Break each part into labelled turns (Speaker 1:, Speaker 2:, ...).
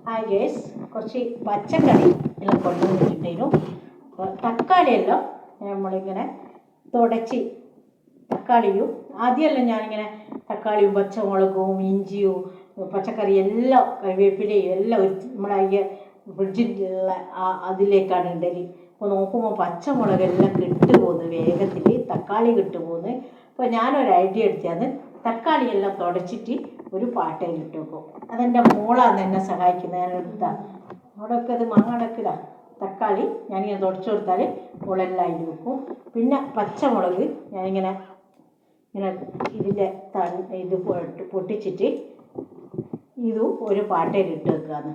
Speaker 1: Hi guys, കുറച്ച് പച്ചക്കറി എല്ലാം കൊണ്ടുവന്നിട്ടുണ്ടായിരുന്നു. തക്കാളിയെല്ലാം നമ്മളിങ്ങനെ തുടച്ച് തക്കാളിയും ആദ്യമെല്ലാം ഞാനിങ്ങനെ തക്കാളിയും പച്ചമുളകും ഇഞ്ചിയും പച്ചക്കറി എല്ലാം കറിവേപ്പിലയും എല്ലാം നമ്മളെ ഈ ഫ്രിഡ്ജിലുള്ള അതിലേക്കാണ് ഇടല്. അപ്പോൾ നോക്കുമ്പോൾ പച്ചമുളകെല്ലാം കിട്ടുപോകുന്നു വേഗത്തിൽ, തക്കാളി കിട്ടുപോകുന്നു. അപ്പോൾ ഞാനൊരു ഐഡിയ എടുത്തത് തക്കാളിയെല്ലാം തുടച്ചിട്ട് ഒരു പാട്ടയിൽ ഇട്ട് വെക്കും. അതെൻ്റെ മോളാണ് എന്നെ സഹായിക്കുന്നത്. ഞാൻ എടുത്താൽ അവിടെയൊക്കെ അത് മങ്ങടക്കില്ല. തക്കാളി ഞാനിങ്ങനെ തുടച്ചു കൊടുത്താൽ മുളെല്ലാം അതിൽ വെക്കും. പിന്നെ പച്ചമുളക് ഞാനിങ്ങനെ ഇതിൻ്റെ ഇത് പൊട്ടിച്ചിട്ട് ഇതും ഒരു പാട്ടയിൽ ഇട്ട് വെക്കാന്ന്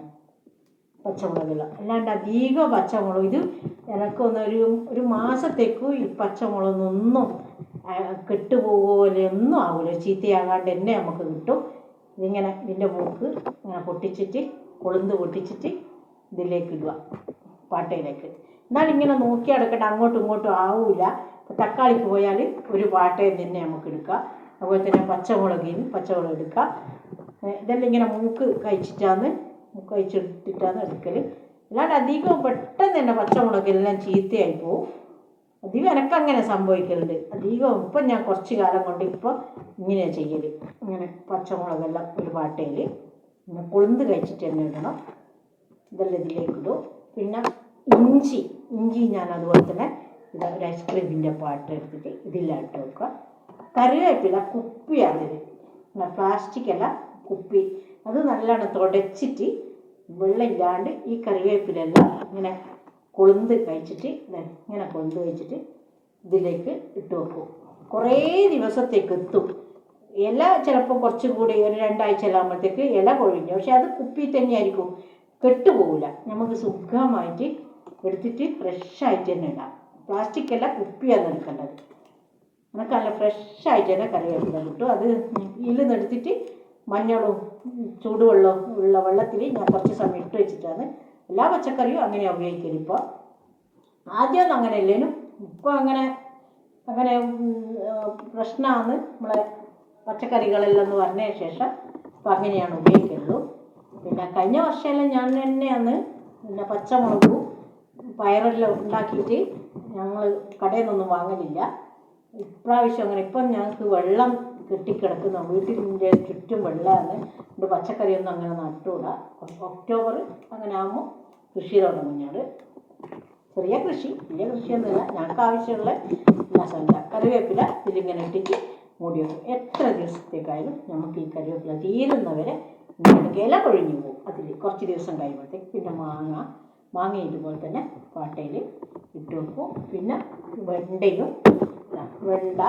Speaker 1: പച്ചമുളകെല്ലാം. അല്ലാണ്ട് അധികം പച്ചമുളക് ഇത് ഒരു മാസത്തേക്കും ഈ പച്ചമുളകൊന്നും കെട്ടുപോലെ ഒന്നും ആവില്ല, ചീത്തയാകാണ്ട് തന്നെ നമുക്ക് കിട്ടും. ഇതിങ്ങനെ ഇതിൻ്റെ മൂക്ക് ഇങ്ങനെ പൊട്ടിച്ചിട്ട് പൊട്ടിച്ചിട്ട് ഇതിലേക്ക് ഇടുക, പാട്ടയിലേക്ക്. എന്നാൽ ഇങ്ങനെ നോക്കി അടക്കട്ടെ, അങ്ങോട്ടും ഇങ്ങോട്ടും ആവില്ല. തക്കാളിക്ക് പോയാൽ ഒരു പാട്ടയിൽ തന്നെ നമുക്ക് എടുക്കാം. അതുപോലെ തന്നെ പച്ചമുളക് എടുക്കുക. ഇതെല്ലാം ഇങ്ങനെ മൂക്ക് കഴിച്ചിട്ടിട്ടാണ് എടുക്കൽ. അല്ലാണ്ട് അധികം പെട്ടെന്ന് തന്നെ പച്ചമുളകെല്ലാം ചീത്തയായി പോവും. അധികം എനക്കങ്ങനെ സംഭവിക്കലുണ്ട്. അധികം ഇപ്പം ഞാൻ കുറച്ച് കാലം കൊണ്ട് ഇപ്പോൾ ഇങ്ങനെയാണ് ചെയ്യൽ. ഇങ്ങനെ പച്ചമുളകെല്ലാം ഒരു പാട്ടയിൽ ഇങ്ങനെ കൊളുന്ത് കഴിച്ചിട്ട് തന്നെ ഇടണം. ഇതെല്ലാം ഇതിലേക്ക് ഇടും. പിന്നെ ഇഞ്ചി ഞാൻ അതുപോലെ തന്നെ ഒരു ഐസ്ക്രീമിൻ്റെ പാട്ട് എടുത്തിട്ട് ഇതിലാണ് ഇട്ട് വെക്കുക. കറിവേപ്പില കുപ്പിയാണിത്, പ്ലാസ്റ്റിക് അല്ല, കുപ്പി. അത് നല്ലോണം തുടച്ചിട്ട് വെള്ളമില്ലാണ്ട് ഈ കറിവേപ്പിലെല്ലാം ഇങ്ങനെ കൊളുന്ത് കഴിച്ചിട്ട് ഇതിലേക്ക് ഇട്ട് വെക്കും. കുറേ ദിവസത്തേക്ക് എത്തും. ഇല ചിലപ്പോൾ കുറച്ചും കൂടി ഒരു 2 ആഴ്ച ആകുമ്പോഴത്തേക്ക് ഇല കൊഴിഞ്ഞു. പക്ഷെ അത് കുപ്പി തന്നെയായിരിക്കും, കെട്ടുപോകില്ല. നമുക്ക് സുഖമായിട്ട് എടുത്തിട്ട് ഫ്രഷായിട്ട് തന്നെ ഇടാം. പ്ലാസ്റ്റിക് അല്ല, കുപ്പിയാണ് എടുക്കേണ്ടത്. നമുക്ക് നല്ല ഫ്രഷായിട്ട് തന്നെ കറിവേപ്പില കിട്ടും. അത് ഇതിലെടുത്തിട്ട് മഞ്ഞളും ചൂടുവെള്ളവും ഉള്ള വെള്ളത്തിൽ ഞാൻ കുറച്ച് സമയം ഇട്ട് വെച്ചിട്ടാണ് എല്ലാ പച്ചക്കറിയും അങ്ങനെയാണ് ഉപയോഗിക്കല്. ഇപ്പോൾ ആദ്യമൊന്നും അങ്ങനെ ഇല്ലേനും, ഇപ്പോൾ അങ്ങനെ പ്രശ്നമാണ് നമ്മളെ പച്ചക്കറികളെല്ലാം എന്ന് പറഞ്ഞതിന് ശേഷം ഇപ്പം അങ്ങനെയാണ് ഉപയോഗിക്കുള്ളൂ. പിന്നെ കഴിഞ്ഞ വർഷമെല്ലാം ഞാൻ തന്നെയാണ് പിന്നെ പച്ചമുളകും പയറെല്ലാം ഉണ്ടാക്കിയിട്ട് ഞങ്ങൾ കടയിൽ നിന്നൊന്നും വാങ്ങലില്ല. ഇപ്രാവശ്യം അങ്ങനെ ഇപ്പം ഞങ്ങൾക്ക് വെള്ളം കെട്ടിക്കിടക്കുന്ന വീട്ടിൻ്റെ ചുറ്റും വെള്ളമാണ്. ഇത് പച്ചക്കറിയൊന്നും അങ്ങനെ നട്ടുകൂടാ. ഒക്ടോബർ അങ്ങനെ ആകുമ്പോൾ കൃഷി തുടങ്ങും. ഞാൻ ചെറിയ കൃഷി, വലിയ കൃഷിയൊന്നുമില്ല. ഞങ്ങൾക്ക് ആവശ്യമുള്ള കറിവേപ്പില ഇതിലിങ്ങനെ ഇട്ടിട്ട് മൂടി വെക്കും. എത്ര ദിവസത്തേക്കായാലും നമുക്ക് ഈ കറിവേപ്പില തീരുന്നവരെ ഇല കൊഴിഞ്ഞു പോകും. അതിൽ കുറച്ച് ദിവസം കഴിയുമ്പോഴത്തേക്ക് പിന്നെ മാങ്ങ ഇതുപോലെ തന്നെ പാട്ടയിൽ ഇട്ട് വെക്കും. പിന്നെ വെണ്ട,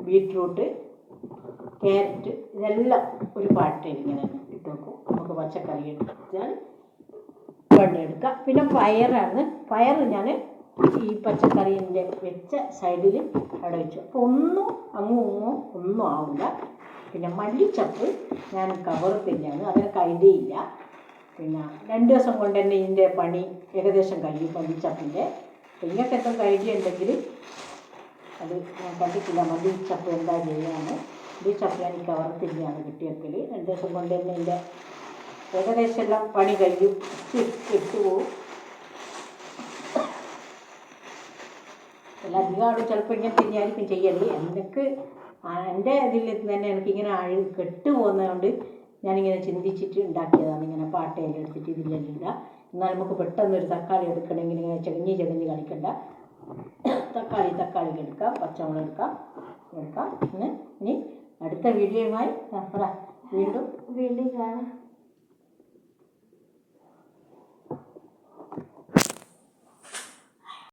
Speaker 1: ബീറ്റ്റൂട്ട്, ക്യാരറ്റ് ഇതെല്ലാം ഒരു പാട്ടയിൽ ഇങ്ങനെ ഇട്ട് വെക്കും. നമുക്ക് പച്ചക്കറി എടുത്താൽ വെണ്ട എടുക്കാം. പിന്നെ പയർ ഞാൻ ഈ പച്ചക്കറീൻ്റെ വെച്ച സൈഡിൽ അവിടെ വെച്ചു. അപ്പോൾ ഒന്നും ആവില്ല. പിന്നെ മല്ലിച്ചപ്പ് ഞാൻ കവറത്തില്ലാണ്, അതിനൊക്കെ ഐഡിയയില്ല. പിന്നെ 2 ദിവസം കൊണ്ട് തന്നെ ഇതിൻ്റെ പണി ഏകദേശം കഴിയും മല്ലിച്ചപ്പിൻ്റെ. ഇങ്ങനത്തെ എന്തെങ്കിലും ഐഡിയ ഉണ്ടെങ്കിൽ അത് ഞാൻ കണ്ടിട്ടില്ല. മല്ലിച്ചപ്പ് എന്താ ചെയ്യാന്ന്. മല്ലിച്ചപ്പ് ഞാൻ ഈ കവറത്തില്ലാണ് കിട്ടിയപ്പോൾ 2 ദിവസം കൊണ്ട് തന്നെ ഇതിൻ്റെ ഏകദേശം എല്ലാം പണി കഴിയും, ഇട്ടുപോകും. എല്ലാം അധികമാണ് ചിലപ്പോൾ ഇങ്ങനെ തന്നെയായിരിക്കും ചെയ്യല്. എൻ്റെ ഇതിൽ തന്നെ എനിക്കിങ്ങനെ കെട്ടുപോകുന്നതുകൊണ്ട് ഞാനിങ്ങനെ ചിന്തിച്ചിട്ട് ഉണ്ടാക്കിയതാണ്. ഇങ്ങനെ പാട്ടയിൽ എടുത്തിട്ട് ഇതിലെല്ലാം. എന്നാൽ നമുക്ക് പെട്ടെന്നൊരു തക്കാളി എടുക്കണമെങ്കിൽ ഇങ്ങനെ ചെകഞ്ഞ് കളിക്കണ്ട. തക്കാളി എടുക്കാം, പച്ചമുളക് എടുക്കാം. ഇനി അടുത്ത വീഡിയോയുമായി വീണ്ടും കാണാം.